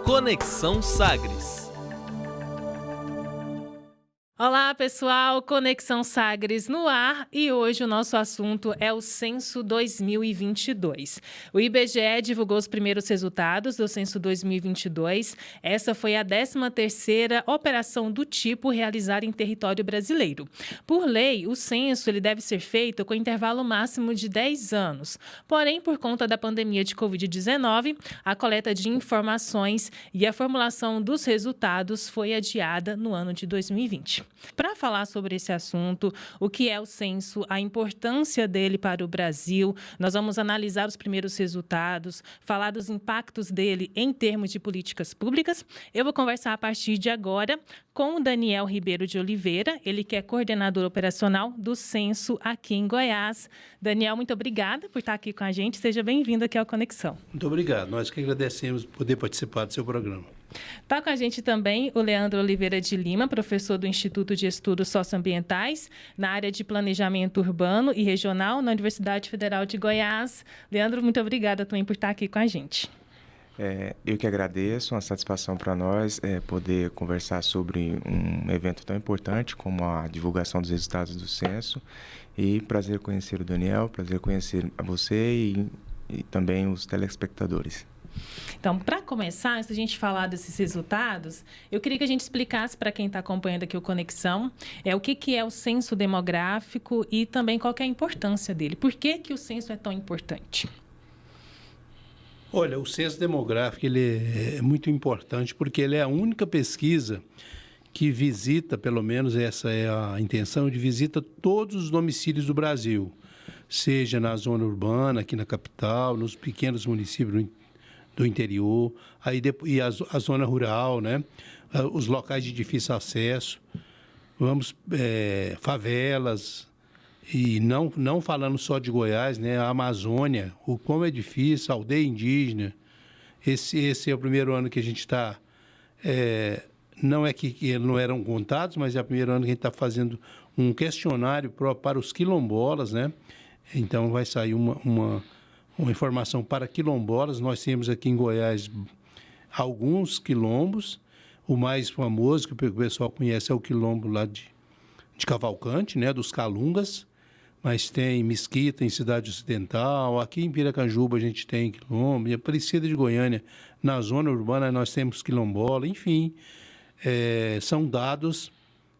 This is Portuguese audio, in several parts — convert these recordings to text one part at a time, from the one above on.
Conexão Sagres. Olá, pessoal! Conexão Sagres no ar e hoje o nosso assunto é o Censo 2022. O IBGE divulgou os primeiros resultados do Censo 2022. Essa foi a 13ª operação do tipo realizada em território brasileiro. Por lei, o censo ele deve ser feito com intervalo máximo de 10 anos. Porém, por conta da pandemia de Covid-19, a coleta de informações e a formulação dos resultados foi adiada no ano de 2020. Para falar sobre esse assunto, o que é o censo, a importância dele para o Brasil, nós vamos analisar os primeiros resultados, falar dos impactos dele em termos de políticas públicas. Eu vou conversar a partir de agora com o Daniel Ribeiro de Oliveira, ele que é coordenador operacional do censo aqui em Goiás. Daniel, muito obrigada por estar aqui com a gente. Seja bem-vindo aqui ao Conexão. Muito obrigado. Nós que agradecemos por poder participar do seu programa. Está com a gente também o Leandro Oliveira de Lima, professor do Instituto de Estudos Socioambientais, na área de Planejamento Urbano e Regional, na Universidade Federal de Goiás. Leandro, muito obrigada também por estar aqui com a gente. Eu que agradeço, uma satisfação para nós poder conversar sobre um evento tão importante como a divulgação dos resultados do censo. E prazer conhecer o Daniel, prazer conhecer a você e também os telespectadores. Então, para começar, antes da gente falar desses resultados, eu queria que a gente explicasse para quem está acompanhando aqui o Conexão o que é o censo demográfico e também qual que é a importância dele. Por que o censo é tão importante? Olha, o censo demográfico ele é muito importante porque ele é a única pesquisa que visita, pelo menos essa é a intenção, de visita todos os domicílios do Brasil, seja na zona urbana, aqui na capital, nos pequenos municípios do interior, e a zona rural, né? Os locais de difícil acesso, favelas, e não falando só de Goiás, né? A Amazônia, o como é difícil, a aldeia indígena. Esse é o primeiro ano que a gente está... não é que não eram contados, mas é o primeiro ano que a gente está fazendo um questionário para os quilombolas, né? Então vai sair uma informação para quilombolas. Nós temos aqui em Goiás alguns quilombos. O mais famoso, que o pessoal conhece, é o quilombo lá de Cavalcante, né, dos Calungas. Mas tem Mesquita, em Cidade Ocidental. Aqui em Piracanjuba a gente tem quilombo. Em Aparecida de Goiânia, na zona urbana, nós temos quilombola. Enfim, são dados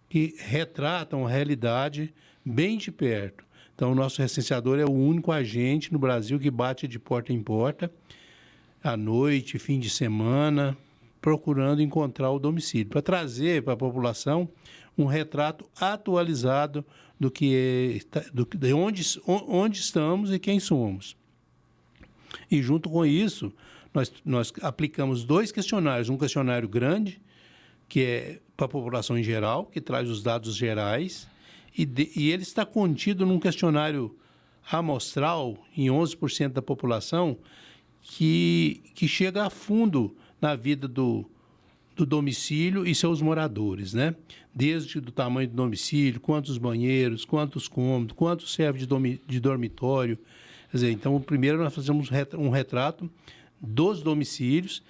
que retratam a realidade bem de perto. Então, o nosso recenseador é o único agente no Brasil que bate de porta em porta, à noite, fim de semana, procurando encontrar o domicílio, para trazer para a população um retrato atualizado de onde estamos e quem somos. E, junto com isso, nós aplicamos 2 questionários. Um questionário grande, que é para a população em geral, que traz os dados gerais, e ele está contido num questionário amostral em 11% da população que chega a fundo na vida do domicílio e seus moradores, né? Desde o tamanho do domicílio, quantos banheiros, quantos cômodos, quanto serve de dormitório. Quer dizer, então, primeiro nós fazemos um retrato dos domicílios,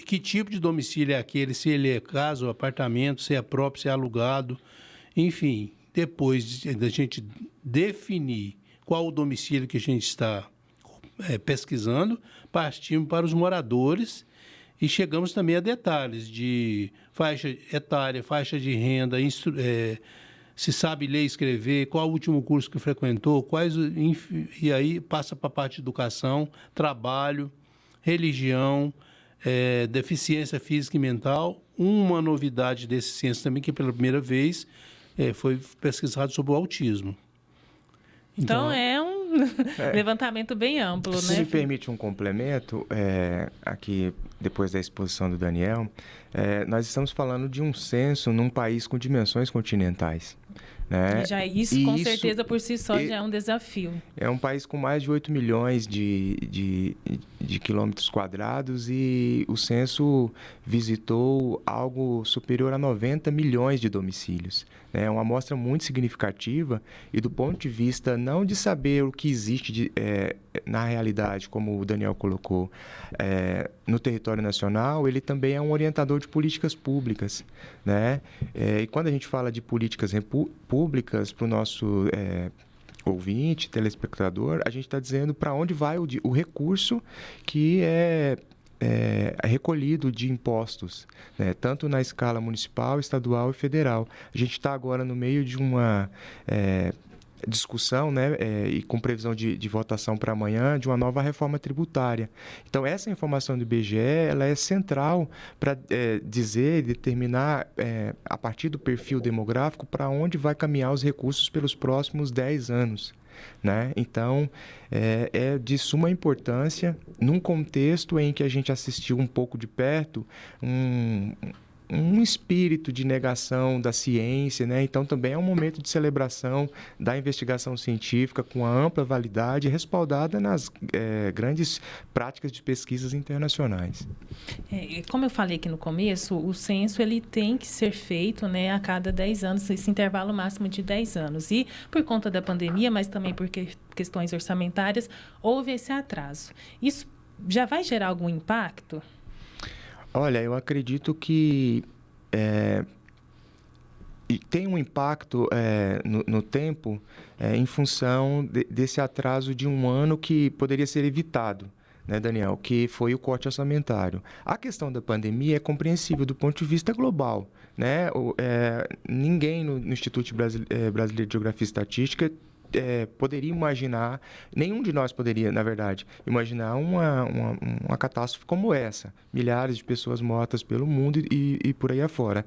que tipo de domicílio é aquele, se ele é casa ou apartamento, se é próprio, se é alugado, enfim. Depois da gente definir qual o domicílio que a gente está pesquisando, partimos para os moradores e chegamos também a detalhes de faixa etária, faixa de renda, se sabe ler e escrever, qual o último curso que frequentou, e aí passa para a parte de educação, trabalho, religião, deficiência física e mental. Uma novidade desse censo também, que pela primeira vez foi pesquisado sobre o autismo. Então é um levantamento bem amplo, Se né? me permite um complemento, aqui depois da exposição do Daniel, nós estamos falando de um censo num país com dimensões continentais. Né? Isso, com certeza, por si só, já é um desafio. É um país com mais de 8 milhões de quilômetros quadrados e o censo visitou algo superior a 90 milhões de domicílios. É uma amostra muito significativa e do ponto de vista não de saber o que existe na realidade, como o Daniel colocou, no território nacional, ele também é um orientador de políticas públicas, né? E quando a gente fala de políticas públicas para o nosso ouvinte, telespectador, a gente está dizendo para onde vai o recurso que é recolhido de impostos, né? Tanto na escala municipal, estadual e federal. A gente está agora no meio de uma discussão, né, e com previsão de votação para amanhã, de uma nova reforma tributária. Então, essa informação do IBGE ela é central para dizer, determinar, a partir do perfil demográfico, para onde vai caminhar os recursos pelos próximos 10 anos. Né? Então, é de suma importância, num contexto em que a gente assistiu um pouco de perto um espírito de negação da ciência, né? Então também é um momento de celebração da investigação científica com a ampla validade respaldada nas grandes práticas de pesquisas internacionais. Como eu falei aqui no começo, o censo ele tem que ser feito, né, a cada 10 anos, esse intervalo máximo de 10 anos. E por conta da pandemia, mas também por questões orçamentárias, houve esse atraso. Isso já vai gerar algum impacto? Olha, eu acredito que tem um impacto no tempo em função desse atraso de um ano que poderia ser evitado, né, Daniel? Que foi o corte orçamentário. A questão da pandemia é compreensível do ponto de vista global, né? Ninguém no Instituto Brasileiro de Geografia e Estatística poderia imaginar, nenhum de nós poderia, na verdade, imaginar uma catástrofe como essa. Milhares de pessoas mortas pelo mundo e por aí afora.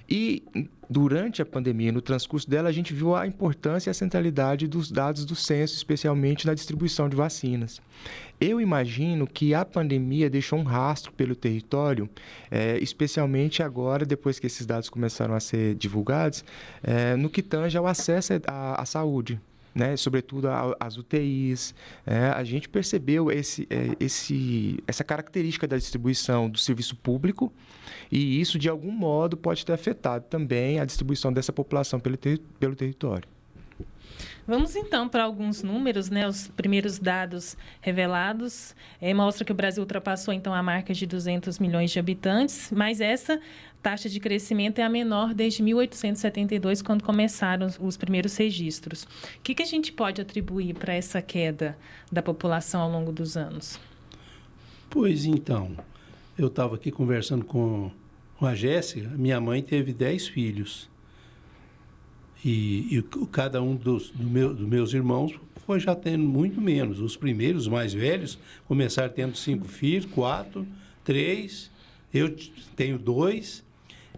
E durante a pandemia, no transcurso dela, a gente viu a importância e a centralidade dos dados do censo, especialmente na distribuição de vacinas. Eu imagino que a pandemia deixou um rastro pelo território, especialmente agora, depois que esses dados começaram a ser divulgados, no que tange ao acesso à saúde, né? Sobretudo as UTIs. A gente percebeu essa característica da distribuição do serviço público e isso, de algum modo, pode ter afetado também a distribuição dessa população pelo território. Vamos, então, para alguns números, né? Os primeiros dados revelados mostram que o Brasil ultrapassou, então, a marca de 200 milhões de habitantes, mas essa taxa de crescimento é a menor desde 1872, quando começaram os primeiros registros. O que a gente pode atribuir para essa queda da população ao longo dos anos? Pois então, eu estava aqui conversando com a Jéssica, minha mãe teve 10 filhos. E cada um dos meus irmãos foi já tendo muito menos. Os primeiros, os mais velhos, começaram tendo 5 filhos, 4, 3. Eu tenho 2.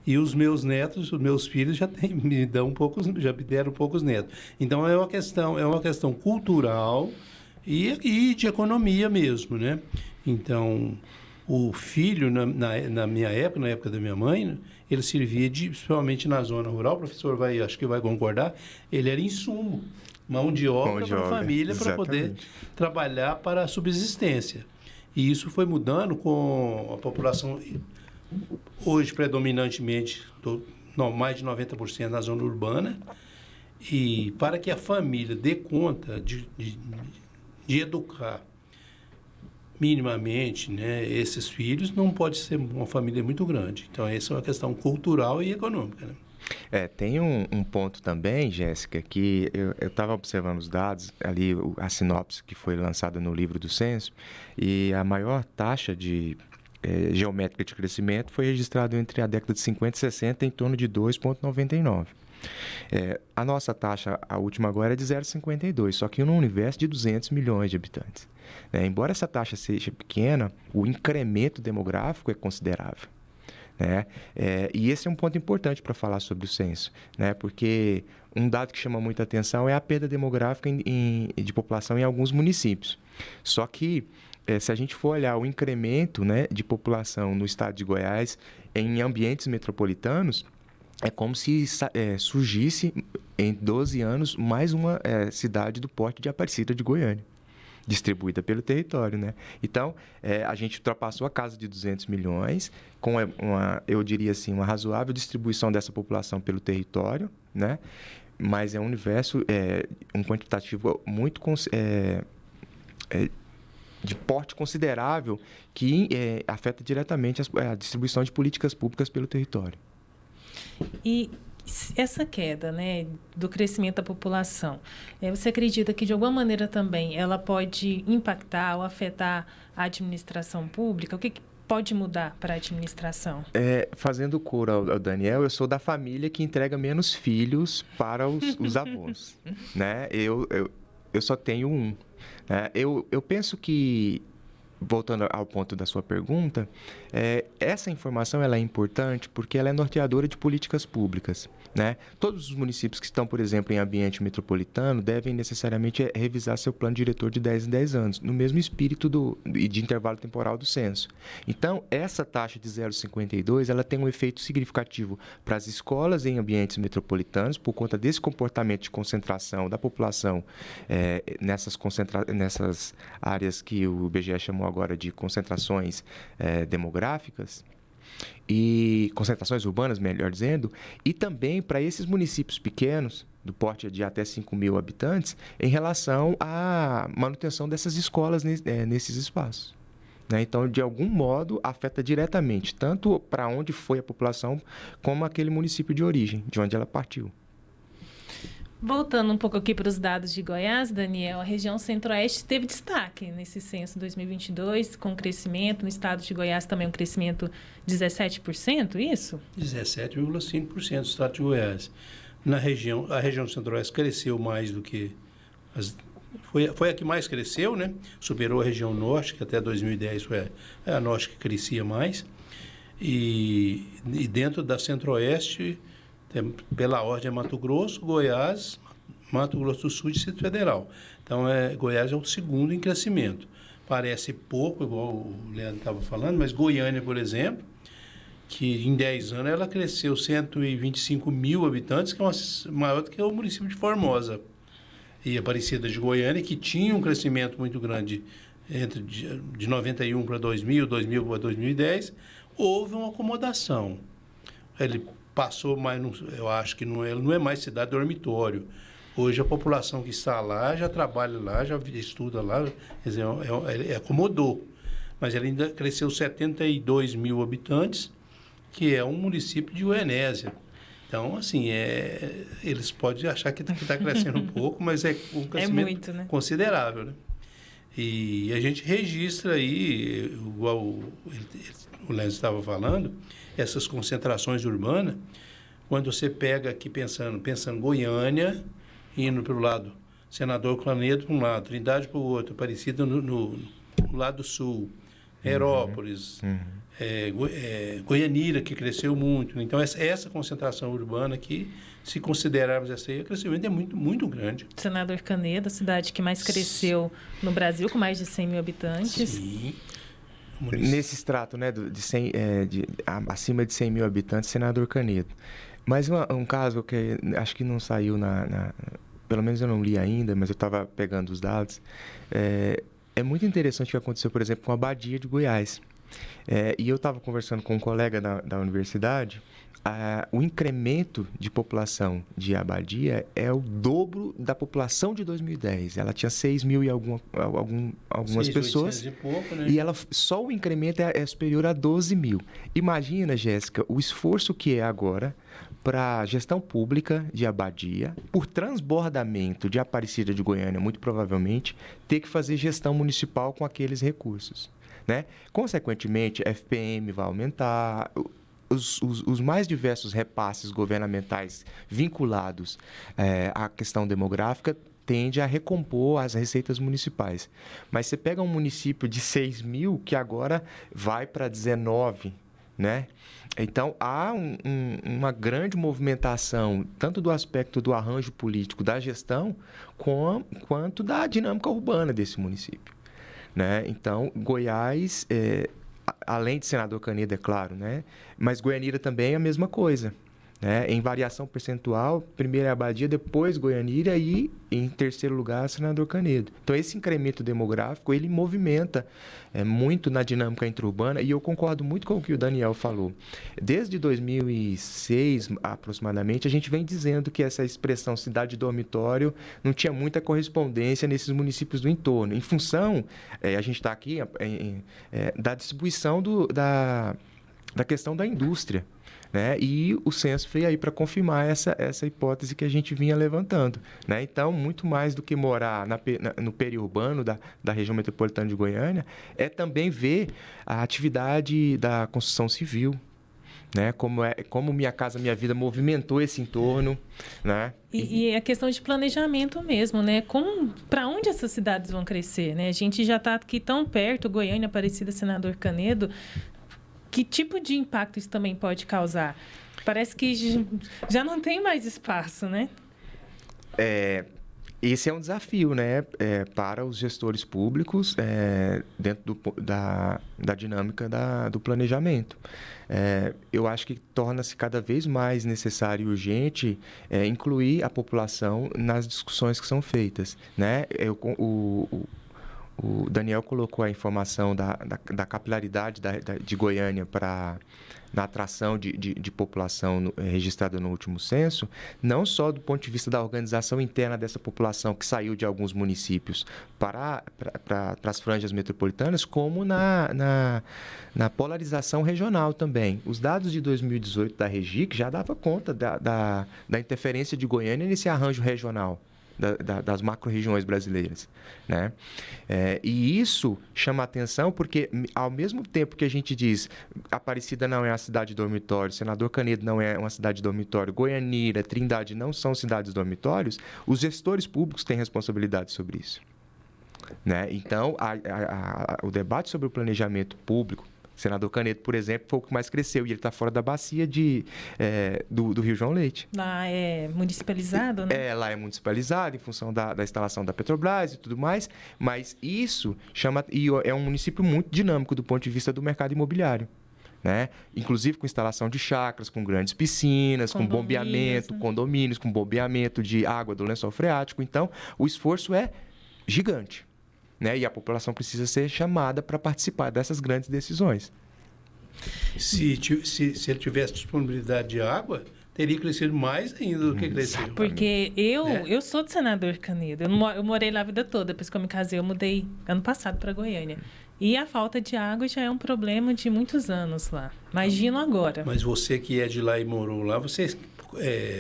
E os meus netos, os meus filhos já me deram poucos netos. Então é uma questão cultural e de economia mesmo, né? Então, o filho, na minha época, na época da minha mãe, ele servia, principalmente na zona rural, o professor acho que vai concordar, ele era insumo, mão de obra para a família, para poder trabalhar para a subsistência. E isso foi mudando com a população, hoje predominantemente, mais de 90% na zona urbana, e para que a família dê conta de educar minimamente, né, esses filhos, não pode ser uma família muito grande. Então, essa é uma questão cultural e econômica, né? Tem um ponto também, Jéssica, que eu estava observando os dados, ali a sinopse que foi lançada no livro do censo, e a maior taxa geométrica de crescimento foi registrada entre a década de 50 e 60 em torno de 2,99. A nossa taxa, a última agora, é de 0,52, só que num universo de 200 milhões de habitantes. Embora essa taxa seja pequena, o incremento demográfico é considerável. E esse é um ponto importante para falar sobre o censo, porque um dado que chama muita atenção é a perda demográfica de população em alguns municípios. Só que, se a gente for olhar o incremento, de população no estado de Goiás em ambientes metropolitanos, é como se surgisse em 12 anos mais uma cidade do porte de Aparecida de Goiânia. distribuída pelo território, né? Então, a gente ultrapassou a casa de 200 milhões, com eu diria assim, uma razoável distribuição dessa população pelo território, né? Mas é um universo, um quantitativo muito de porte considerável que afeta diretamente a distribuição de políticas públicas pelo território. E essa queda, né, do crescimento da população, você acredita que, de alguma maneira também, ela pode impactar ou afetar a administração pública? O que pode mudar para a administração? Fazendo coro ao Daniel, eu sou da família que entrega menos filhos para os avós. Né? Eu só tenho um. Né? Eu penso que, voltando ao ponto da sua pergunta, essa informação ela é importante porque ela é norteadora de políticas públicas. Né? Todos os municípios que estão, por exemplo, em ambiente metropolitano devem necessariamente revisar seu plano diretor de 10 em 10 anos, no mesmo espírito de intervalo temporal do censo. Então, essa taxa de 0,52 ela tem um efeito significativo para as escolas em ambientes metropolitanos, por conta desse comportamento de concentração da população nessas áreas que o IBGE chamou agora de concentrações demográficas, e concentrações urbanas, melhor dizendo, e também para esses municípios pequenos, do porte de até 5 mil habitantes, em relação à manutenção dessas escolas nesses espaços. Né? Então, de algum modo, afeta diretamente, tanto para onde foi a população, como aquele município de origem, de onde ela partiu. Voltando um pouco aqui para os dados de Goiás, Daniel, a região centro-oeste teve destaque nesse censo 2022, com crescimento. No estado de Goiás também um crescimento de 17%, isso? 17,5% do estado de Goiás. A região centro-oeste cresceu mais do que... Foi a que mais cresceu, né? Superou a região norte, que até 2010 foi a norte que crescia mais. E dentro da centro-oeste... pela ordem é Mato Grosso, Goiás, Mato Grosso do Sul e Distrito Federal. Então, Goiás é o segundo em crescimento. Parece pouco, igual o Leandro estava falando, mas Goiânia, por exemplo, que em 10 anos ela cresceu 125 mil habitantes, que é maior do que o município de Formosa. E Aparecida de Goiânia, que tinha um crescimento muito grande de 91 para 2000, 2000 para 2010, houve uma acomodação. Ele passou, mas eu acho que não é mais cidade dormitório. Hoje a população que está lá já trabalha lá, já estuda lá, quer dizer, ele acomodou. Mas ele ainda cresceu 72 mil habitantes, que é um município de Goianésia. Então, assim, eles podem achar que está crescendo um pouco, mas é um crescimento muito, né? considerável. Né? E a gente registra aí, igual o Léo estava falando, essas concentrações urbanas, quando você pega aqui pensando Goiânia, indo para o lado, Senador Canedo para um lado, Trindade para o outro, Aparecida no lado sul, Herópolis, Goianira, que cresceu muito. Então, essa concentração urbana aqui, se considerarmos essa aí, o crescimento é muito, muito grande. Senador Canedo, a cidade que mais cresceu no Brasil, com mais de 100 mil habitantes. Sim. Nesse extrato, né, acima de 100 mil habitantes, Senador Canedo. Mas um caso que acho que não saiu pelo menos eu não li ainda, mas eu estava pegando os dados. É muito interessante o que aconteceu, por exemplo, com a Abadia de Goiás. E eu estava conversando com um colega da universidade. O incremento de população de Abadia é o dobro da população de 2010. Ela tinha 6 mil e algumas pessoas. E pouco, né? E só o incremento é superior a 12 mil. Imagina, Jéssica, o esforço que é agora para a gestão pública de Abadia, por transbordamento de Aparecida de Goiânia, muito provavelmente, ter que fazer gestão municipal com aqueles recursos. Né? Consequentemente, a FPM vai aumentar. Os mais diversos repasses governamentais vinculados à questão demográfica tende a recompor as receitas municipais. Mas você pega um município de 6 mil que agora vai para 19, né? Então, há uma grande movimentação, tanto do aspecto do arranjo político da gestão, quanto da dinâmica urbana desse município. Né? Então, Goiás... além de Senador Canedo, é claro, né? Mas Goianira também é a mesma coisa. né? Em variação percentual, primeiro é Abadia, depois Goianira e, em terceiro lugar, Senador Canedo. Então, esse incremento demográfico, ele movimenta muito na dinâmica interurbana, e eu concordo muito com o que o Daniel falou. Desde 2006, aproximadamente, a gente vem dizendo que essa expressão cidade-dormitório não tinha muita correspondência nesses municípios do entorno, em função, a gente está aqui, da distribuição da questão da indústria. Né? E o censo veio aí para confirmar essa hipótese que a gente vinha levantando. Né? Então, muito mais do que morar no periurbano da região metropolitana de Goiânia, é também ver a atividade da construção civil, né? Como Minha Casa Minha Vida movimentou esse entorno. Né? E a questão de planejamento mesmo, né? Para onde essas cidades vão crescer? Né? A gente já está aqui tão perto, Goiânia, Aparecida, Senador Canedo. Que tipo de impacto isso também pode causar? Parece que já não tem mais espaço, né? Esse é um desafio, né, para os gestores públicos dentro da dinâmica do planejamento. Eu acho que torna-se cada vez mais necessário e urgente incluir a população nas discussões que são feitas. Né? O Daniel colocou a informação da capilaridade de Goiânia na atração de população registrada no último censo, não só do ponto de vista da organização interna dessa população que saiu de alguns municípios para as franjas metropolitanas, como na polarização regional também. Os dados de 2018 da REGIC já davam conta da interferência de Goiânia nesse arranjo regional. Das macro-regiões brasileiras. Né? E isso chama atenção porque, ao mesmo tempo que a gente diz Aparecida não é uma cidade dormitório, Senador Canedo não é uma cidade dormitório, Goianira, Trindade não são cidades dormitórios, os gestores públicos têm responsabilidade sobre isso. Né? Então, o debate sobre o planejamento público, Senador Canedo, por exemplo, foi o que mais cresceu e ele está fora da bacia do Rio João Leite. Lá é municipalizado, né? Lá é municipalizado em função da instalação da Petrobras e tudo mais, mas isso é um município muito dinâmico do ponto de vista do mercado imobiliário. Né? Inclusive com instalação de chácaras, com grandes piscinas, com bombeamento, né? Condomínios, com bombeamento de água do lençol freático. Então, o esforço é gigante. Né? E a população precisa ser chamada para participar dessas grandes decisões. Se ele tivesse disponibilidade de água, teria crescido mais ainda do que cresceu. Porque eu sou de Senador Canedo. Eu morei lá a vida toda. Depois que eu me casei, eu mudei ano passado para Goiânia. E a falta de água já é um problema de muitos anos lá. Imagino agora. Mas você que é de lá e morou lá, você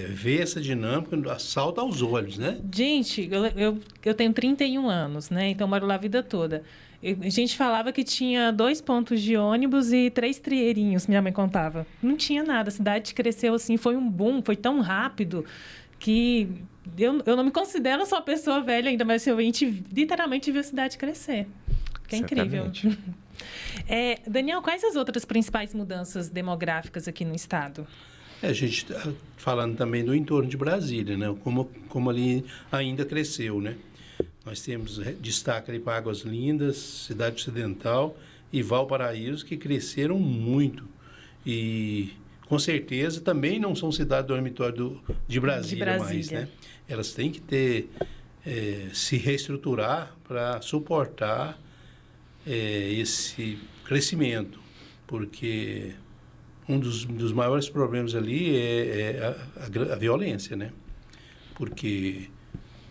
vê essa dinâmica, salta aos olhos, né? Gente, eu tenho 31 anos, né? Então, eu moro lá a vida toda. A gente falava que tinha 2 pontos de ônibus e 3 trieirinhos, minha mãe contava. Não tinha nada, a cidade cresceu assim, foi um boom, foi tão rápido que eu não me considero só pessoa velha ainda, mas a gente literalmente viu a cidade crescer. Que é incrível. Daniel, quais as outras principais mudanças demográficas aqui no estado? A gente está falando também do entorno de Brasília, né? Como ali ainda cresceu, né? Nós temos destaque ali para Águas Lindas, Cidade Ocidental e Valparaíso, que cresceram muito. E, com certeza, também não são cidades dormitório de Brasília mais, né? Elas têm que se reestruturar para suportar esse crescimento, porque um dos maiores problemas ali é a violência, né? Porque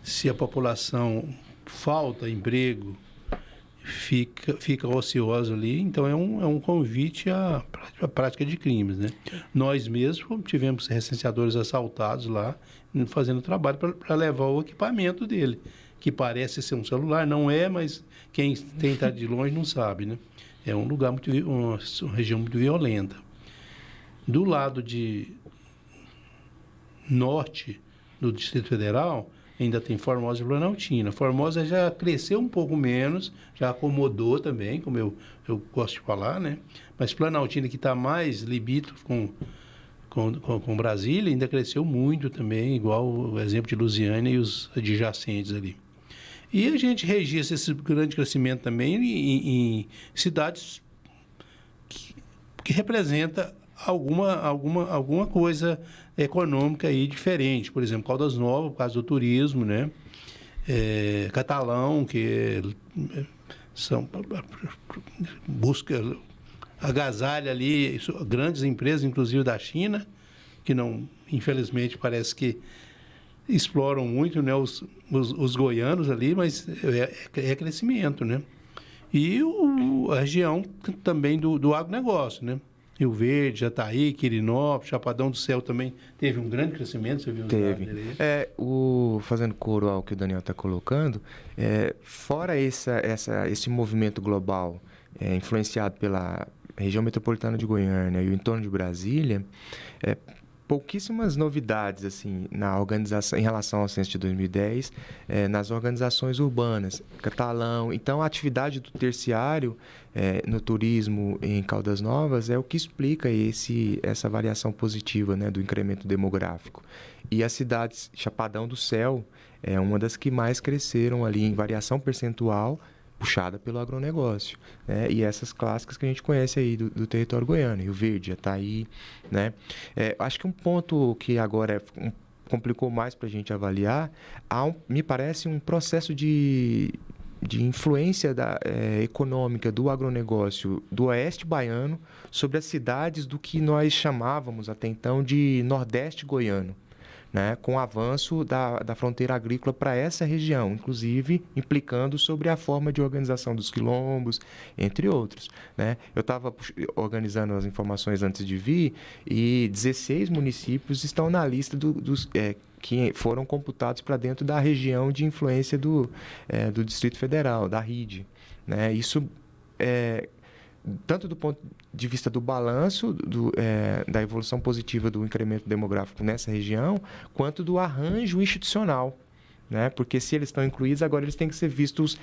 se a população falta emprego, fica ociosa ali, então é um convite à prática de crimes, né? Nós mesmos tivemos recenseadores assaltados lá, fazendo trabalho para levar o equipamento dele, que parece ser um celular, não é, mas quem está de longe não sabe, né? É um lugar uma região muito violenta. Do lado de norte do Distrito Federal, ainda tem Formosa e Planaltina. Formosa já cresceu um pouco menos, já acomodou também, como eu gosto de falar, né? Mas Planaltina, que está mais limítrofe com Brasília, ainda cresceu muito também, igual o exemplo de Lusiânia e os adjacentes ali. E a gente registra esse grande crescimento também em cidades que representa alguma coisa econômica aí diferente. Por exemplo, Caldas Novas, por causa do turismo, né? Catalão, que busca agasalha ali grandes empresas, inclusive da China, que não, infelizmente, parece que exploram muito, né, os goianos ali, mas é crescimento, né? E a região também do agronegócio, né? Rio Verde, Jataí, Quirinópolis, Chapadão do Céu também teve um grande crescimento, você viu? Teve. Fazendo coro ao que o Daniel está colocando, fora esse movimento global influenciado pela região metropolitana de Goiânia e o entorno de Brasília, pouquíssimas novidades assim na organização em relação ao censo de 2010 nas organizações urbanas, Catalão. Então, a atividade do terciário no turismo em Caldas Novas é o que explica essa variação positiva, né, do incremento demográfico. E as cidades Chapadão do Céu é uma das que mais cresceram ali em variação percentual, puxada pelo agronegócio, né? E essas clássicas que a gente conhece aí do território goiano, Rio Verde, Jataí, né? Acho que um ponto que agora complicou mais para a gente avaliar, me parece um processo de influência econômica do agronegócio do oeste baiano sobre as cidades do que nós chamávamos até então de Nordeste goiano, né, com o avanço da fronteira agrícola para essa região, inclusive implicando sobre a forma de organização dos quilombos, entre outros, né? Eu estava organizando as informações antes de vir e 16 municípios estão na lista dos que foram computados para dentro da região de influência do Distrito Federal, da RID, né? Isso tanto do ponto de vista do balanço, da evolução positiva do incremento demográfico nessa região, quanto do arranjo institucional, né? Porque se eles estão incluídos, agora eles têm que ser vistos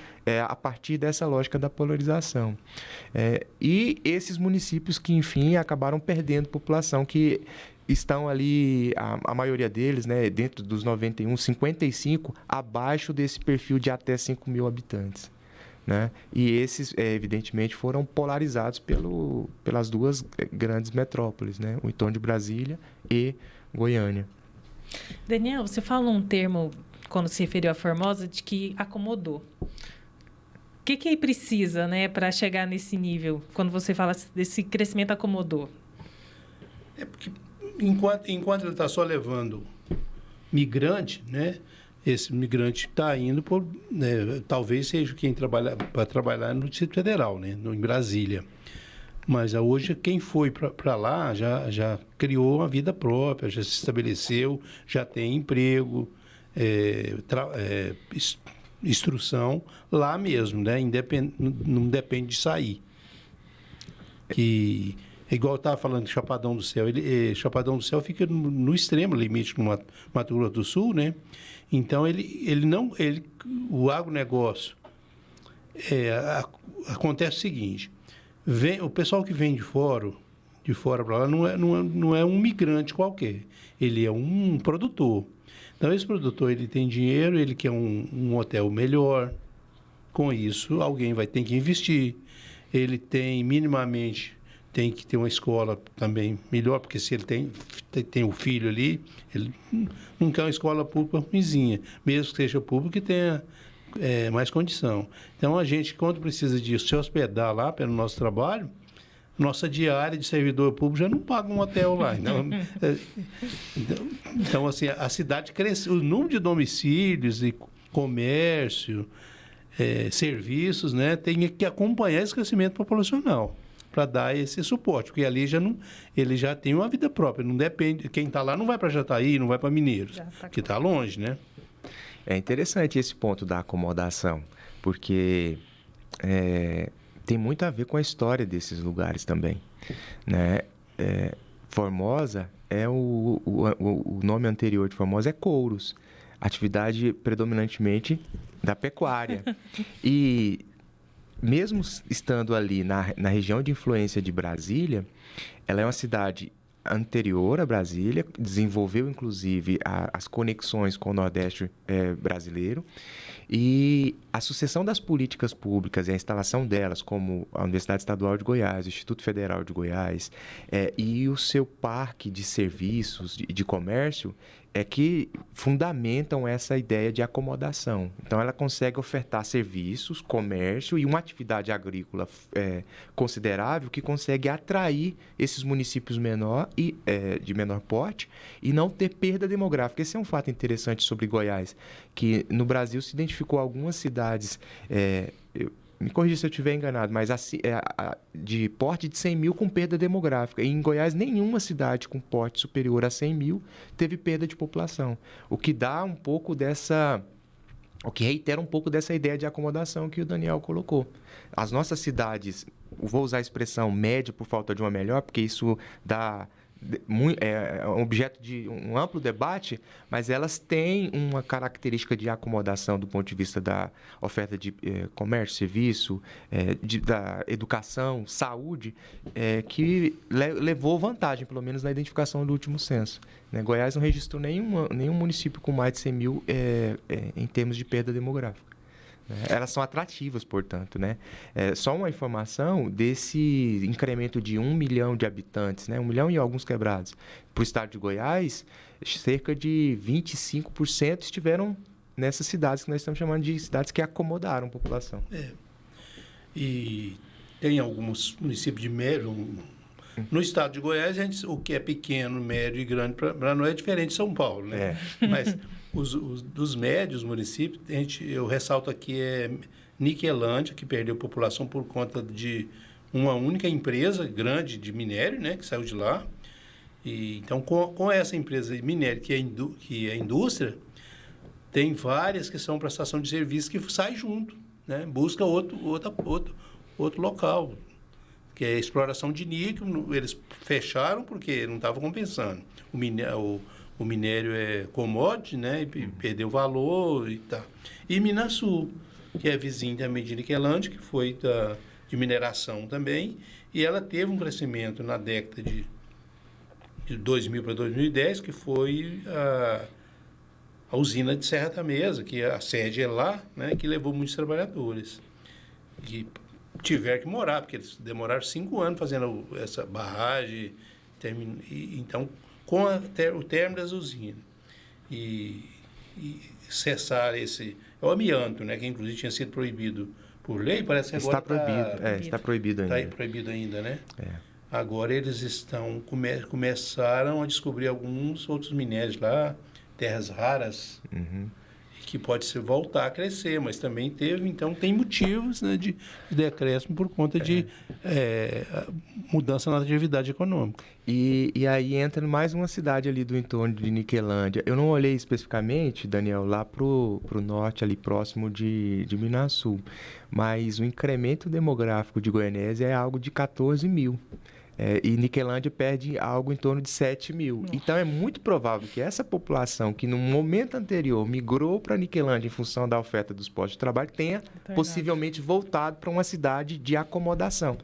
a partir dessa lógica da polarização. E esses municípios que, enfim, acabaram perdendo população, que estão ali, a maioria deles, né, dentro dos 91, 55, abaixo desse perfil de até 5 mil habitantes. Né? E esses, evidentemente, foram polarizados pelas duas grandes metrópoles, né? O entorno de Brasília e Goiânia. Daniel, você falou um termo, quando se referiu a Formosa, de que acomodou. O que precisa, né, para chegar nesse nível, quando você fala desse crescimento acomodou? Porque enquanto ele está só levando migrante, né? Esse migrante está indo por, né, talvez seja quem para trabalhar no Distrito Federal, né, em Brasília. Mas hoje quem foi para lá já criou uma vida própria, já se estabeleceu, já tem emprego, instrução lá mesmo, né, não depende de sair. Que igual eu estava falando de Chapadão do Céu, Chapadão do Céu fica no extremo limite no Mato Grosso do Sul, né? Então, o agronegócio, acontece o seguinte, o pessoal que vem de fora para lá, não é um migrante qualquer, ele é um produtor. Então, esse produtor, ele tem dinheiro, ele quer um hotel melhor, com isso, alguém vai ter que investir, ele tem minimamente... tem que ter uma escola também melhor, porque se ele tem o filho ali, ele não quer uma escola pública ruimzinha, mesmo que seja pública e tenha mais condição. Então, a gente, quando precisa disso, se hospedar lá pelo nosso trabalho, nossa diária de servidor público já não paga um hotel lá. Então, assim, a cidade cresce, o número de domicílios e comércio, serviços, né, tem que acompanhar esse crescimento populacional para dar esse suporte, porque ali ele já tem uma vida própria, não depende, quem está lá não vai para Jataí, não vai para Mineiros, que está longe, né? É interessante esse ponto da acomodação, porque tem muito a ver com a história desses lugares também, né? Formosa, o nome anterior de Formosa é couros, atividade predominantemente da pecuária. E mesmo estando ali na região de influência de Brasília, ela é uma cidade anterior a Brasília, desenvolveu inclusive as conexões com o Nordeste brasileiro, e a sucessão das políticas públicas e a instalação delas, como a Universidade Estadual de Goiás, o Instituto Federal de Goiás, e o seu parque de serviços de comércio, que fundamentam essa ideia de acomodação. Então, ela consegue ofertar serviços, comércio e uma atividade agrícola considerável que consegue atrair esses municípios de menor porte e não ter perda demográfica. Esse é um fato interessante sobre Goiás, que no Brasil se identificou algumas cidades, me corrija se eu estiver enganado, mas de porte de 100 mil com perda demográfica. E em Goiás, nenhuma cidade com porte superior a 100 mil teve perda de população. O que reitera um pouco dessa ideia de acomodação que o Daniel colocou. As nossas cidades, vou usar a expressão média por falta de uma melhor, porque isso é objeto de um amplo debate, mas elas têm uma característica de acomodação do ponto de vista da oferta de comércio, serviço, da educação, saúde, que levou vantagem, pelo menos na identificação do último censo. Goiás não registrou nenhum município com mais de 100 mil em termos de perda demográfica. Elas são atrativas, portanto, né? Só uma informação desse incremento de 1 milhão de habitantes, né? 1 milhão e alguns quebrados, para o estado de Goiás, cerca de 25% estiveram nessas cidades que nós estamos chamando de cidades que acomodaram a população. E tem alguns municípios de médio. No estado de Goiás, o que é pequeno, médio e grande, para nós é diferente de São Paulo, né? Mas dos médios municípios, eu ressalto aqui Niquelândia, que perdeu população por conta de uma única empresa grande de minério, né, que saiu de lá. E, então, com essa empresa de minério, que é indústria, tem várias que são prestação de serviço que sai junto, né? Busca outro local, que é a exploração de níquel. Eles fecharam porque não estava compensando. O minério é commodity, né? E perdeu valor e tal. E Minasul, que é vizinho também de Niquelândia, que foi de mineração também, e ela teve um crescimento na década de 2000 para 2010, que foi a usina de Serra da Mesa, que a sede é lá, né? Que levou muitos trabalhadores. Que tiveram que morar, porque eles demoraram 5 anos fazendo essa barragem. Então, com o término das usinas e cessar o amianto, né, que inclusive tinha sido proibido por lei, parece que agora está proibido ainda. Está proibido ainda, né? Agora eles começaram a descobrir alguns outros minérios lá, terras raras, que pode voltar a crescer, mas também tem motivos, né, de decréscimo por conta de mudança na atividade econômica. E aí entra mais uma cidade ali do entorno de Niquelândia. Eu não olhei especificamente, Daniel, lá pro norte, ali próximo de Minasul, mas o incremento demográfico de Goianésia é algo de 14 mil. E Niquelândia perde algo em torno de 7 mil. Nossa. Então, é muito provável que essa população que no momento anterior migrou para Niquelândia em função da oferta dos postos de trabalho tenha possivelmente voltado para uma cidade de acomodação.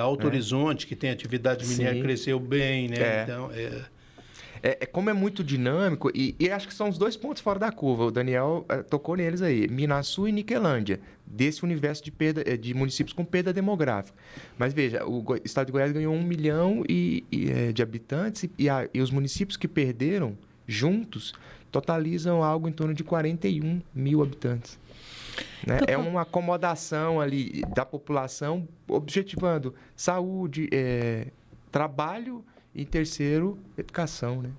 Alto Horizonte, que tem atividade mineira, cresceu bem, né? Então, como é muito dinâmico, e acho que são os dois pontos fora da curva, o Daniel tocou neles aí, Minasul e Niquelândia, desse universo de municípios com perda demográfica. Mas veja, o estado de Goiás ganhou 1 milhão de habitantes e os municípios que perderam juntos totalizam algo em torno de 41 mil habitantes. Né? É uma acomodação ali da população, objetivando saúde, trabalho e terceiro, educação, né?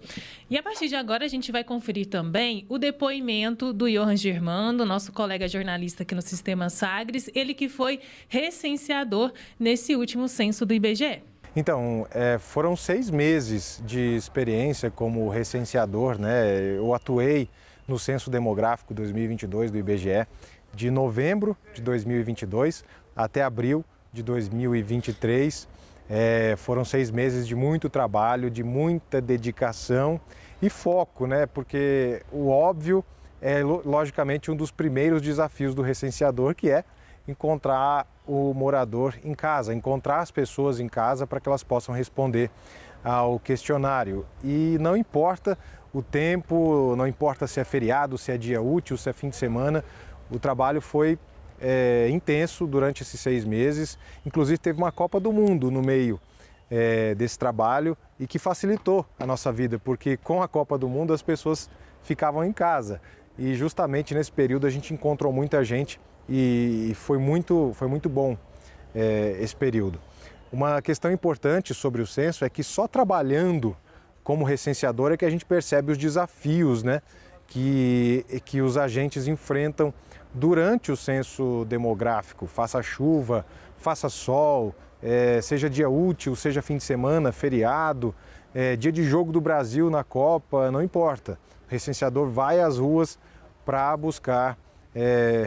E a partir de agora a gente vai conferir também o depoimento do Johan Germando, nosso colega jornalista aqui no Sistema Sagres, ele que foi recenseador nesse último censo do IBGE. Então, foram 6 meses de experiência como recenseador, né? Eu atuei no Censo Demográfico 2022 do IBGE, de novembro de 2022 até abril de 2023. Foram 6 meses de muito trabalho, de muita dedicação e foco, né? Porque o óbvio é, logicamente, um dos primeiros desafios do recenseador, que é encontrar o morador em casa, encontrar as pessoas em casa para que elas possam responder ao questionário. E não importa o tempo, não importa se é feriado, se é dia útil, se é fim de semana, o trabalho foi intenso durante esses 6 meses. Inclusive teve uma Copa do Mundo no meio desse trabalho e que facilitou a nossa vida, porque com a Copa do Mundo as pessoas ficavam em casa. E justamente nesse período a gente encontrou muita gente e foi muito bom esse período. Uma questão importante sobre o censo é que só trabalhando como recenseador é que a gente percebe os desafios, né, que os agentes enfrentam durante o censo demográfico, faça chuva, faça sol, seja dia útil, seja fim de semana, feriado, dia de jogo do Brasil na Copa, não importa. O recenseador vai às ruas para buscar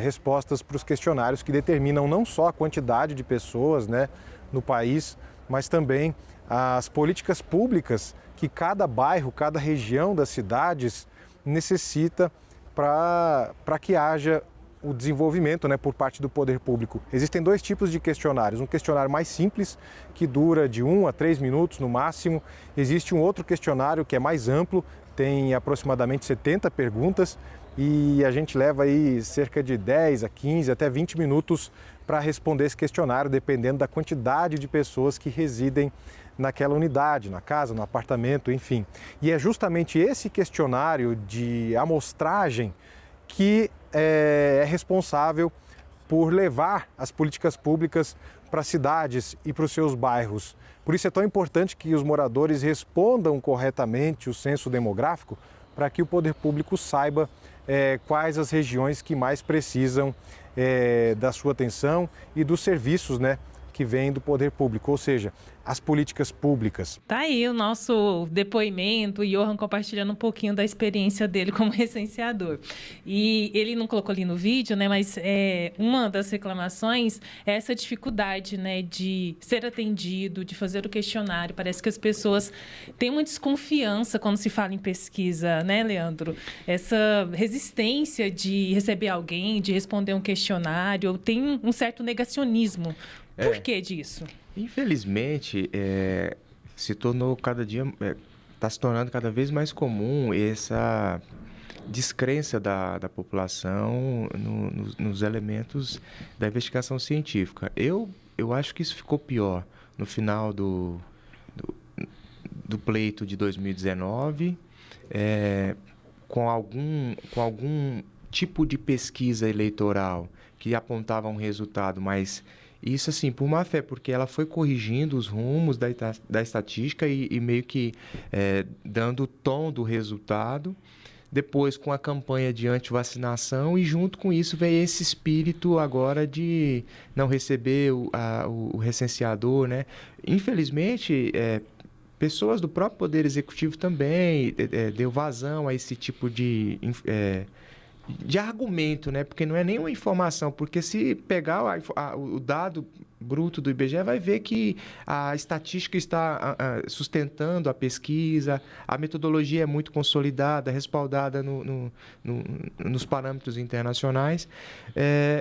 respostas para os questionários que determinam não só a quantidade de pessoas, né, no país, mas também as políticas públicas que cada bairro, cada região das cidades necessita para que haja o desenvolvimento, né, por parte do poder público. Existem 2 tipos de questionários. Um questionário mais simples, que dura de 1 a 3 minutos no máximo. Existe um outro questionário que é mais amplo, tem aproximadamente 70 perguntas e a gente leva aí cerca de 10 a 15 até 20 minutos para responder esse questionário, dependendo da quantidade de pessoas que residem naquela unidade, na casa, no apartamento, enfim. E é justamente esse questionário de amostragem que é responsável por levar as políticas públicas para as cidades e para os seus bairros. Por isso é tão importante que os moradores respondam corretamente o censo demográfico, para que o poder público saiba quais as regiões que mais precisam da sua atenção e dos serviços, né, que vêm do poder público, ou seja, as políticas públicas. Tá aí o nosso depoimento, o Johan compartilhando um pouquinho da experiência dele como recenseador. E ele não colocou ali no vídeo, né, mas uma das reclamações é essa dificuldade, né, de ser atendido, de fazer o questionário. Parece que as pessoas têm uma desconfiança quando se fala em pesquisa, né, Leandro? Essa resistência de receber alguém, de responder um questionário, tem um certo negacionismo. Por que disso? Infelizmente, se tornou cada dia, está se tornando cada vez mais comum essa descrença da população nos elementos da investigação científica. Eu acho que isso ficou pior no final do pleito de 2019, com algum tipo de pesquisa eleitoral que apontava um resultado mais... Isso, assim, por má fé, porque ela foi corrigindo os rumos da estatística e meio que dando o tom do resultado. Depois, com a campanha de antivacinação e, junto com isso, veio esse espírito agora de não receber o recenseador, né? Infelizmente, pessoas do próprio Poder Executivo também deu vazão a esse tipo de argumento, né? Porque não é nenhuma informação, porque se pegar o dado bruto do IBGE, vai ver que a estatística está sustentando a pesquisa, a metodologia é muito consolidada, respaldada nos parâmetros internacionais.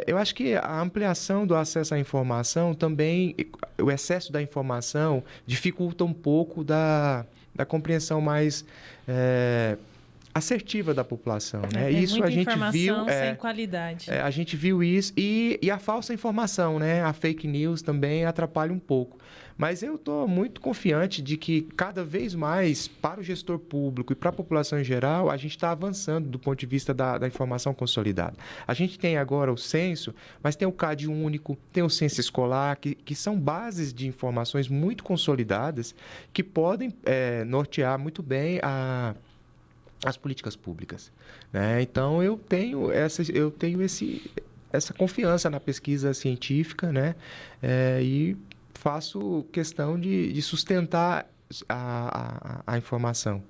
Eu acho que a ampliação do acesso à informação também, o excesso da informação, dificulta um pouco da compreensão mais... assertiva da população, né? Tem isso muita a gente informação viu, sem qualidade. A gente viu isso e a falsa informação, né? A fake news também atrapalha um pouco. Mas eu estou muito confiante de que cada vez mais, para o gestor público e para a população em geral, a gente está avançando do ponto de vista da informação consolidada. A gente tem agora o censo, mas tem o CAD único, tem o censo escolar, que são bases de informações muito consolidadas que podem nortear muito bem as políticas públicas, né? Então eu tenho essa confiança na pesquisa científica, né? E faço questão de sustentar a informação,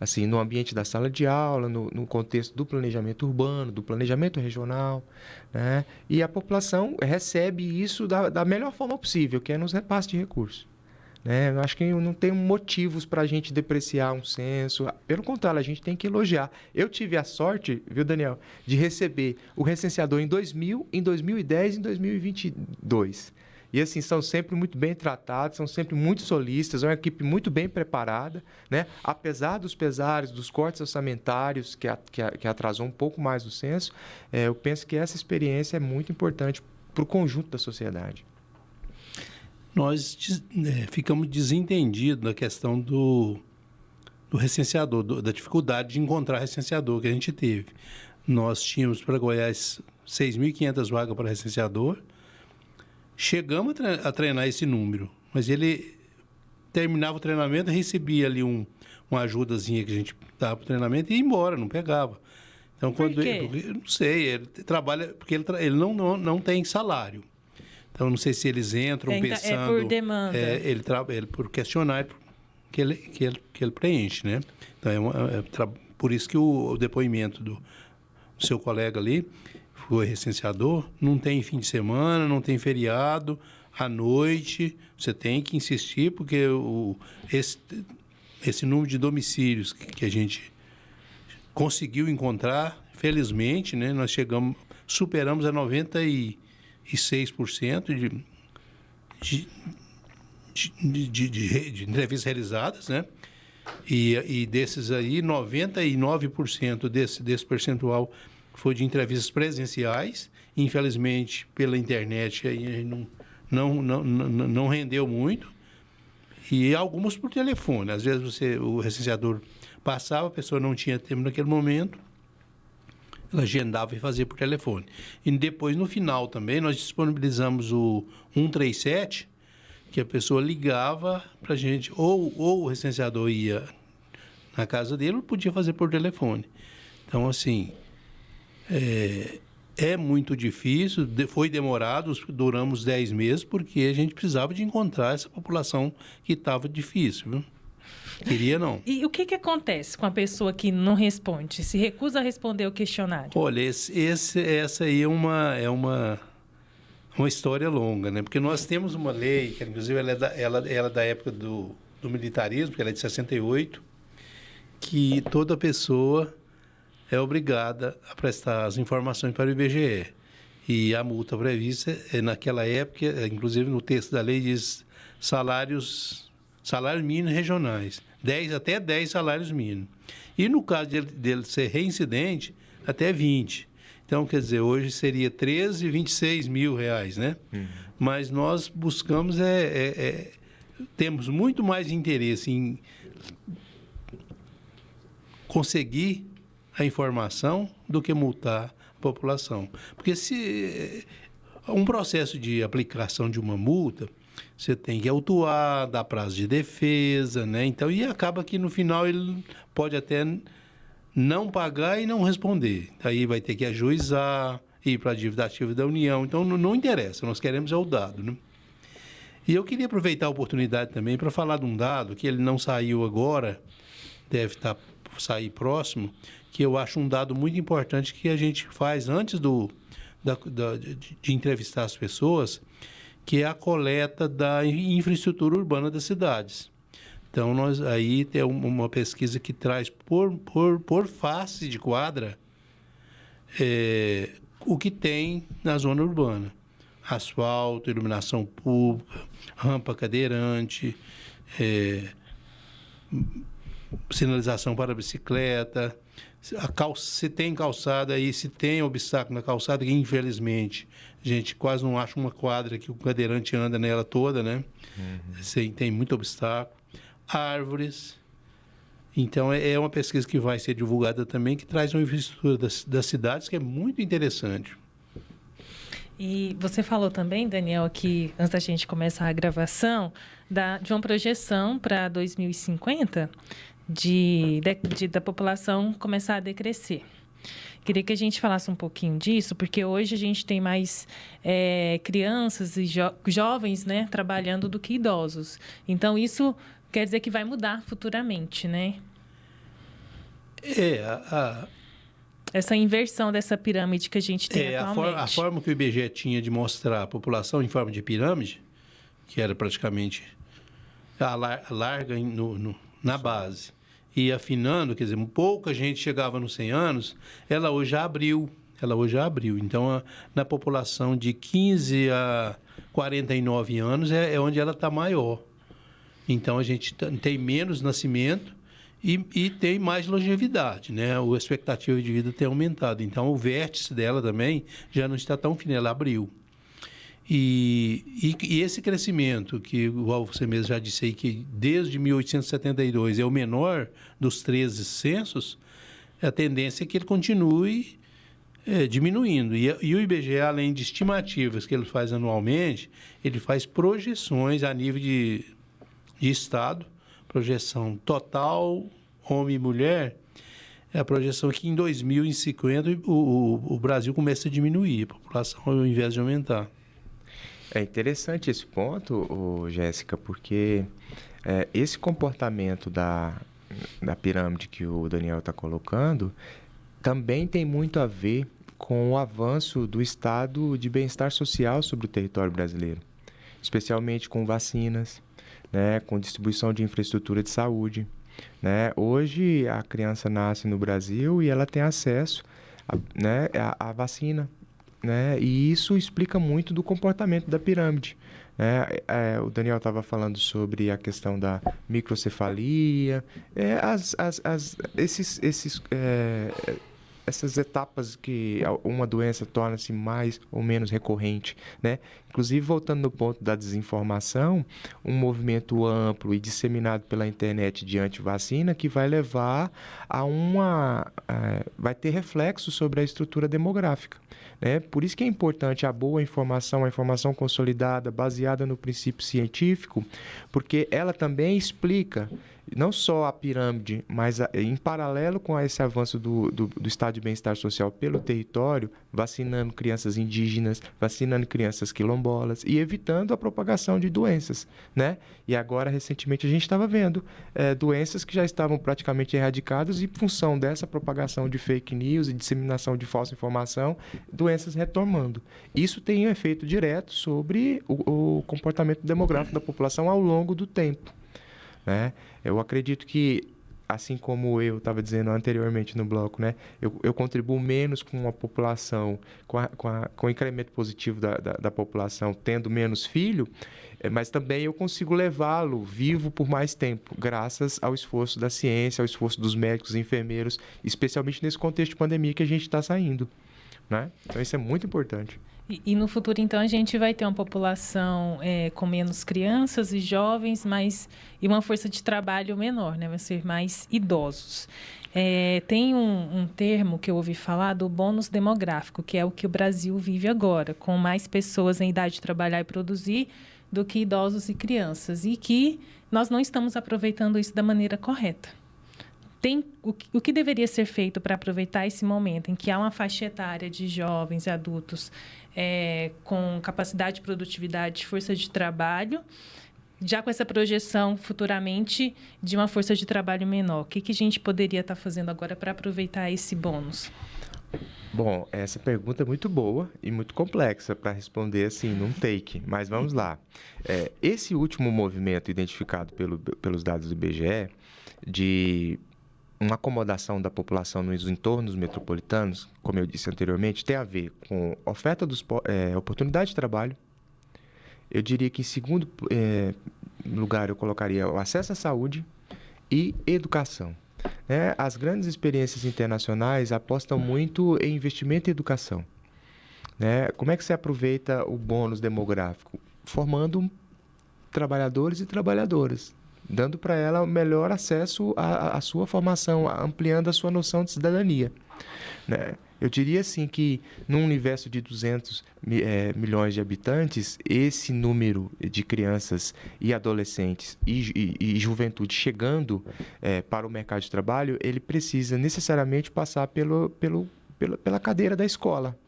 assim, no ambiente da sala de aula, no contexto do planejamento urbano, do planejamento regional, né? E a população recebe isso da melhor forma possível, que é nos repasses de recursos. Eu acho que não tem motivos para a gente depreciar um censo. Pelo contrário, a gente tem que elogiar. Eu tive a sorte, viu, Daniel, de receber o recenseador em 2000, em 2010 e em 2022. E, assim, são sempre muito bem tratados, são sempre muito solistas, é uma equipe muito bem preparada, né? Apesar dos pesares, dos cortes orçamentários, que atrasou um pouco mais o censo, eu penso que essa experiência é muito importante para o conjunto da sociedade. Nós ficamos desentendidos na questão do recenseador, da dificuldade de encontrar recenseador que a gente teve. Nós tínhamos para Goiás 6.500 vagas para recenseador. Chegamos a treinar esse número, mas ele terminava o treinamento, recebia ali uma ajudazinha que a gente dava para o treinamento e ia embora, não pegava. Então, Por quê? Eu não sei, ele trabalha, porque ele não tem salário. Então, não sei se eles entram pensando... É por demanda. Ele por questionário que ele preenche, né? Então, por isso que o depoimento do seu colega ali, foi recenseador, não tem fim de semana, não tem feriado, à noite, você tem que insistir, porque esse número de domicílios que a gente conseguiu encontrar, felizmente, né, nós superamos a 96% de entrevistas realizadas, né? E desses aí, 99% desse percentual foi de entrevistas presenciais. Infelizmente, pela internet, aí não rendeu muito. E algumas por telefone. Às vezes o recenseador passava, a pessoa não tinha tempo naquele momento, ela agendava e fazia por telefone. E depois, no final também, nós disponibilizamos o 137, que a pessoa ligava para a gente, ou o recenseador ia na casa dele, ou podia fazer por telefone. Então, assim, é muito difícil, foi demorado, duramos 10 meses, porque a gente precisava de encontrar essa população que estava difícil, viu? Queria não. E o que acontece com a pessoa que não responde, se recusa a responder o questionário? Olha, essa aí é uma história longa, né? Porque nós temos uma lei, que inclusive ela é da época do militarismo, que ela é de 68, que toda pessoa é obrigada a prestar as informações para o IBGE. E a multa prevista, naquela época, inclusive no texto da lei, diz salários mínimos regionais, até 10 salários mínimos. E no caso dele ser reincidente, até 20. Então, quer dizer, hoje seria 13, 26 mil reais, né? Mas nós buscamos, temos muito mais interesse em conseguir a informação do que multar a população. Porque se um processo de aplicação de uma multa, você tem que autuar, dar prazo de defesa, né? Então, e acaba que no final ele pode até não pagar e não responder. Aí vai ter que ajuizar, ir para a dívida ativa da União. Então, não interessa, nós queremos o dado, né? E eu queria aproveitar a oportunidade também para falar de um dado que ele não saiu agora, deve sair próximo, que eu acho um dado muito importante que a gente faz antes de entrevistar as pessoas, que é a coleta da infraestrutura urbana das cidades. Então, nós aí tem uma pesquisa que traz por face de quadra o que tem na zona urbana. Asfalto, iluminação pública, rampa cadeirante, sinalização para bicicleta, se tem calçada aí, se tem obstáculo na calçada, que infelizmente a gente quase não acha uma quadra que o cadeirante anda nela toda, né? Tem muito obstáculo. Árvores. Então, é uma pesquisa que vai ser divulgada também, que traz uma infraestrutura das cidades que é muito interessante. E você falou também, Daniel, aqui, antes da gente começar a gravação, de uma projeção para 2050 da população começar a decrescer. Queria que a gente falasse um pouquinho disso, porque hoje a gente tem mais crianças e jovens, né, trabalhando do que idosos. Então, isso quer dizer que vai mudar futuramente, né? Essa inversão dessa pirâmide que a gente tem atualmente. A forma que o IBGE tinha de mostrar a população em forma de pirâmide, que era praticamente larga na base, e afinando, quer dizer, pouca gente chegava nos 100 anos, ela hoje já abriu, ela hoje abriu. Então, na população de 15 a 49 anos é onde ela está maior. Então, a gente tem menos nascimento e tem mais longevidade, né? A expectativa de vida tem aumentado. Então, o vértice dela também já não está tão fino, ela abriu. E esse crescimento, que igual você mesmo já disse aí, que desde 1872 é o menor dos 13 censos, a tendência é que ele continue diminuindo. E o IBGE, além de estimativas que ele faz anualmente, ele faz projeções a nível de Estado, projeção total, homem e mulher. É a projeção que em 2050 o Brasil começa a diminuir, a população ao invés de aumentar. É interessante esse ponto, Jéssica, porque esse comportamento da pirâmide que o Daniel está colocando também tem muito a ver com o avanço do estado de bem-estar social sobre o território brasileiro, especialmente com vacinas, né, com distribuição de infraestrutura de saúde. Né? Hoje, a criança nasce no Brasil e ela tem acesso à vacina. Né? E isso explica muito do comportamento da pirâmide. Né? O Daniel estava falando sobre a questão da microcefalia, essas etapas que uma doença torna-se mais ou menos recorrente, né? Inclusive, voltando no ponto da desinformação, um movimento amplo e disseminado pela internet de antivacina que vai levar a vai ter reflexo sobre a estrutura demográfica. Né? Por isso que é importante a boa informação, a informação consolidada, baseada no princípio científico, porque ela também explica não só a pirâmide, mas em paralelo com esse avanço do estado de bem-estar social pelo território, vacinando crianças indígenas, vacinando crianças quilombolas e evitando a propagação de doenças. Né? E agora, recentemente, a gente estava vendo doenças que já estavam praticamente erradicadas e, em função dessa propagação de fake news e disseminação de falsa informação, doenças retomando. Isso tem um efeito direto sobre o comportamento demográfico da população ao longo do tempo. Né? Eu acredito que, assim como eu estava dizendo anteriormente no bloco, né, eu contribuo menos com a população, com o incremento positivo da população tendo menos filho, mas também eu consigo levá-lo vivo por mais tempo, graças ao esforço da ciência, ao esforço dos médicos e enfermeiros, especialmente nesse contexto de pandemia que a gente está saindo. Né? Então, isso é muito importante. E no futuro, então, a gente vai ter uma população com menos crianças e jovens, e uma força de trabalho menor, né? Vai ser mais idosos. Tem um termo que eu ouvi falar do bônus demográfico, que é o que o Brasil vive agora, com mais pessoas em idade de trabalhar e produzir do que idosos e crianças, e que nós não estamos aproveitando isso da maneira correta. O que deveria ser feito para aproveitar esse momento em que há uma faixa etária de jovens e adultos com capacidade de produtividade, força de trabalho, já com essa projeção futuramente de uma força de trabalho menor? O que a gente poderia estar fazendo agora para aproveitar esse bônus? Bom, essa pergunta é muito boa e muito complexa para responder assim num take, mas vamos lá. Esse último movimento identificado pelos dados do IBGE de uma acomodação da população nos entornos metropolitanos, como eu disse anteriormente, tem a ver com oferta oportunidade de trabalho. Eu diria que, em segundo lugar, eu colocaria o acesso à saúde e educação. As grandes experiências internacionais apostam muito em investimento em educação. Como é que se aproveita o bônus demográfico? Formando trabalhadores e trabalhadoras, dando para ela melhor acesso à sua formação, ampliando a sua noção de cidadania. Né? Eu diria assim que, num universo de 200 milhões de habitantes, esse número de crianças e adolescentes e juventude chegando para o mercado de trabalho, ele precisa necessariamente passar pela cadeira da escola.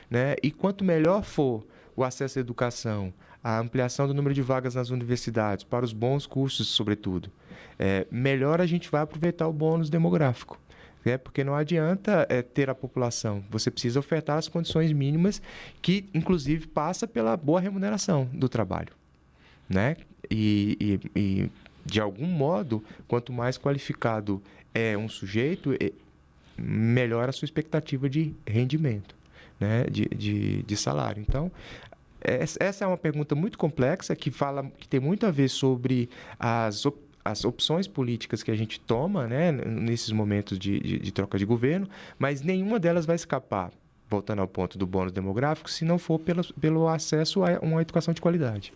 Né? E quanto melhor for o acesso à educação, a ampliação do número de vagas nas universidades, para os bons cursos, sobretudo, melhor a gente vai aproveitar o bônus demográfico. Porque não adianta ter a população, você precisa ofertar as condições mínimas, que, inclusive, passa pela boa remuneração do trabalho. Né? E, de algum modo, quanto mais qualificado é um sujeito, melhor a sua expectativa de rendimento. né, de salário. Então, essa é uma pergunta muito complexa que tem muito a ver sobre as opções políticas que a gente toma, né, nesses momentos de troca de governo, mas nenhuma delas vai escapar, voltando ao ponto do bônus demográfico, se não for pelo acesso a uma educação de qualidade,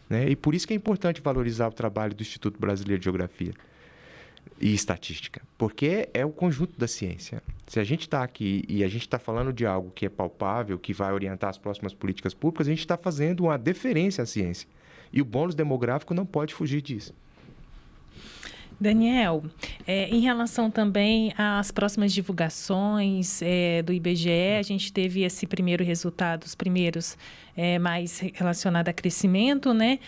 né? E por isso que é importante valorizar o trabalho do Instituto Brasileiro de Geografia e Estatística, porque é o conjunto da ciência. Se a gente está aqui e a gente está falando de algo que é palpável, que vai orientar as próximas políticas públicas, a gente está fazendo uma deferência à ciência. E o bônus demográfico não pode fugir disso. Daniel, em relação também às próximas divulgações do IBGE, a gente teve esse primeiro resultado, os primeiros mais relacionados a crescimento, né?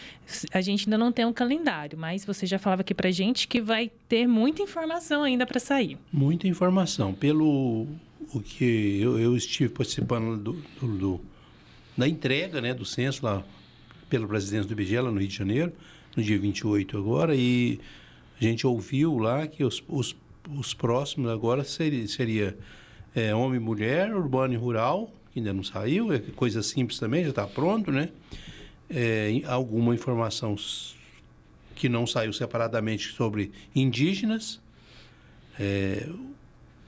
A gente ainda não tem um calendário, mas você já falava aqui para a gente que vai ter muita informação ainda para sair. Muita informação. Pelo o que eu estive participando da entrega, né, do censo lá pela presidência do IBGE, lá no Rio de Janeiro, no dia 28 agora, e a gente ouviu lá que os próximos agora seria homem e mulher, urbano e rural, que ainda não saiu, é coisa simples também, já está pronto, né? Alguma informação que não saiu separadamente sobre indígenas,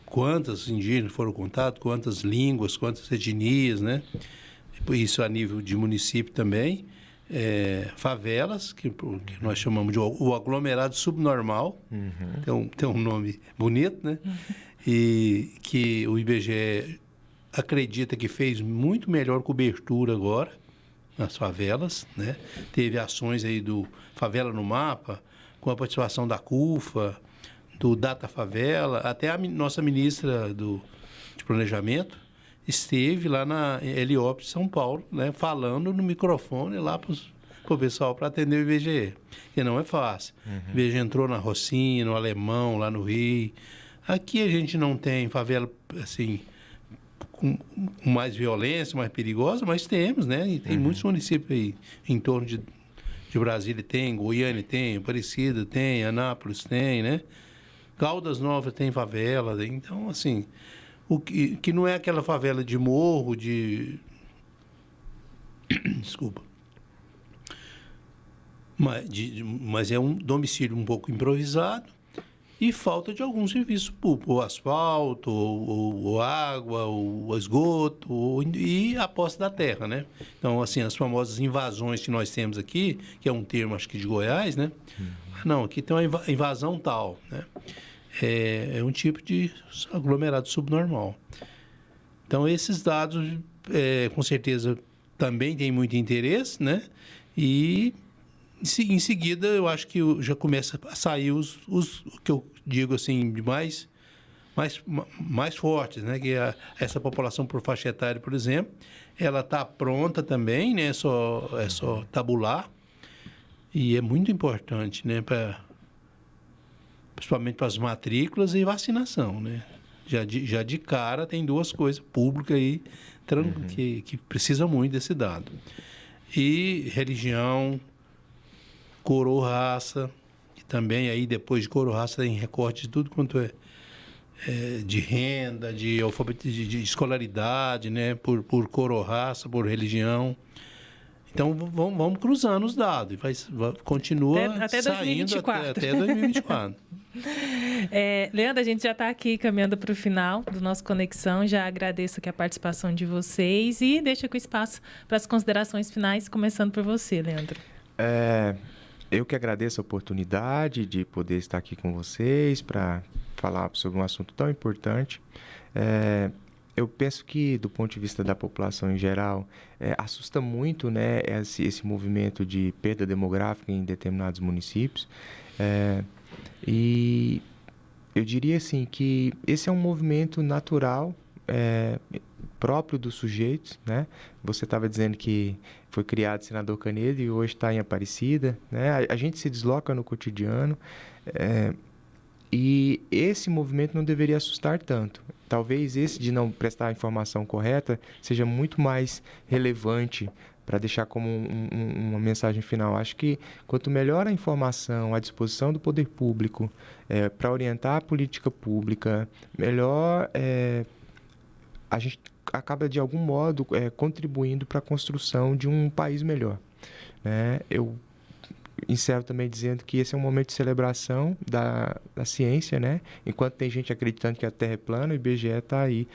quantas indígenas foram contados, quantas línguas, quantas etnias, né? Isso a nível de município também. Favelas, que nós chamamos de o aglomerado subnormal, tem um nome bonito, né? E que o IBGE acredita que fez muito melhor cobertura agora nas favelas, né? Teve ações aí do Favela no Mapa, com a participação da CUFA, do Data Favela, até a nossa ministra de Planejamento esteve lá na Heliópolis, São Paulo, né, falando no microfone lá para o pessoal para atender o IBGE, que não é fácil. O IBGE entrou na Rocinha, no Alemão, lá no Rio. Aqui a gente não tem favela, assim, com mais violência, mais perigosa, mas temos, né? E tem muitos municípios aí em torno de Brasília tem, Goiânia tem, Aparecida tem, Anápolis tem, né? Caldas Novas tem favela, então, assim... O que não é aquela favela de morro, desculpa. Mas é um domicílio um pouco improvisado e falta de algum serviço público, ou asfalto, ou água, ou esgoto, e a posse da terra, né? Então, assim, as famosas invasões que nós temos aqui, que é um termo, acho que de Goiás, né? Não, aqui tem uma invasão tal, né? É um tipo de aglomerado subnormal. Então, esses dados, com certeza, também têm muito interesse, né? E, em seguida, eu acho que já começa a sair os que eu digo assim, de mais fortes, né? Que essa população por faixa etária, por exemplo, ela está pronta também, né? É só tabular. E é muito importante, né? Principalmente para as matrículas e vacinação, né? Já de cara tem duas coisas públicas aí que precisam muito desse dado. E religião, cor ou raça, e também aí depois de cor ou raça tem recorte de tudo quanto de renda, de de escolaridade, né? Por cor ou raça, por religião. Então, vamos cruzando os dados. Continua até saindo 2024. até 2024. Leandro, a gente já está aqui caminhando para o final do nosso Conexão. Já agradeço aqui a participação de vocês e deixo aqui o espaço para as considerações finais, começando por você, Leandro. Eu que agradeço a oportunidade de poder estar aqui com vocês para falar sobre um assunto tão importante. Eu penso que, do ponto de vista da população em geral, assusta muito, né, esse movimento de perda demográfica em determinados municípios. E eu diria assim que esse é um movimento natural, próprio dos sujeitos, né? Você estava dizendo que foi criado Senador Canedo e hoje está em Aparecida, né? A gente se desloca no cotidiano. E esse movimento não deveria assustar tanto. Talvez esse de não prestar a informação correta seja muito mais relevante para deixar como uma mensagem final. Acho que quanto melhor a informação à disposição do poder público para orientar a política pública, melhor a gente acaba de algum modo contribuindo para a construção de um país melhor, né? Eu encerro também dizendo que esse é um momento de celebração da ciência, né? Enquanto tem gente acreditando que a Terra é plana, o IBGE está aí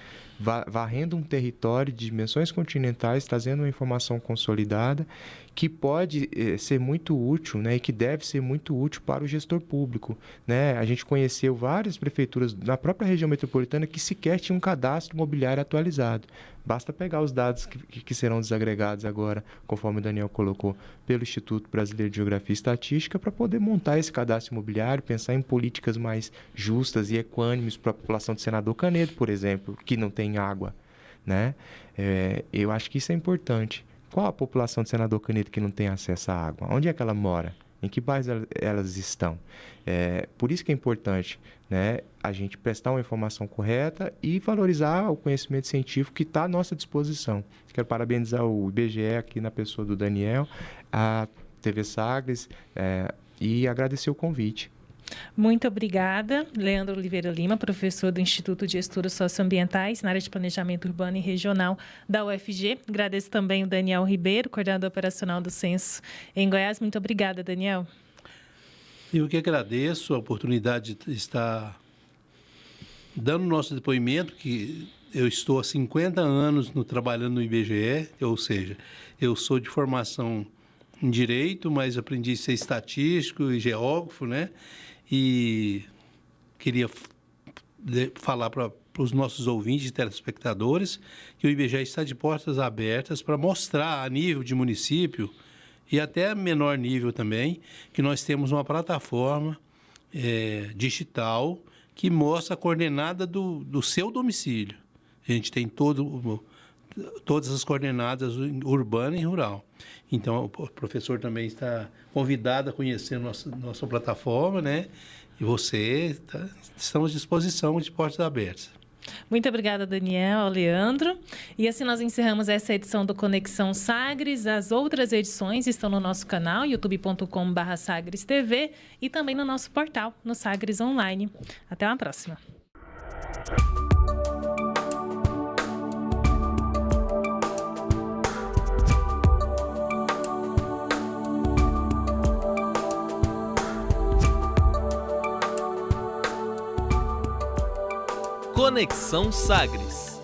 varrendo um território de dimensões continentais, trazendo uma informação consolidada que pode ser muito útil, né? E que deve ser muito útil para o gestor público, né? A gente conheceu várias prefeituras na própria região metropolitana que sequer tinham um cadastro imobiliário atualizado. Basta pegar os dados que serão desagregados agora, conforme o Daniel colocou, pelo Instituto Brasileiro de Geografia e Estatística, para poder montar esse cadastro imobiliário, pensar em políticas mais justas e equânimes para a população de Senador Canedo, por exemplo, que não tem água, né? Eu acho que isso é importante. Qual a população de Senador Canedo que não tem acesso à água? Onde é que ela mora? Em que bairros elas estão? Por isso que é importante, né, a gente prestar uma informação correta e valorizar o conhecimento científico que está à nossa disposição. Quero parabenizar o IBGE aqui na pessoa do Daniel, a TV Sagres e agradecer o convite. Muito obrigada, Leandro Oliveira Lima, professor do Instituto de Estudos Socioambientais na área de Planejamento Urbano e Regional da UFG. Agradeço também o Daniel Ribeiro, coordenador operacional do Censo em Goiás. Muito obrigada, Daniel. Eu que agradeço a oportunidade de estar dando nosso depoimento, que eu estou há 50 anos trabalhando no IBGE, ou seja, eu sou de formação em Direito, mas aprendi a ser estatístico e geógrafo, né? E queria falar para os nossos ouvintes e telespectadores que o IBGE está de portas abertas para mostrar a nível de município e até menor nível também, que nós temos uma plataforma digital que mostra a coordenada do seu domicílio. A gente tem todas as coordenadas urbana e rural. Então, o professor também está convidado a conhecer nossa plataforma, né? E estamos à disposição de portas abertas. Muito obrigada, Daniel, Leandro. E assim nós encerramos essa edição do Conexão Sagres. As outras edições estão no nosso canal, youtube.com/SagresTV, e também no nosso portal, no Sagres Online. Até uma próxima. Conexão Sagres.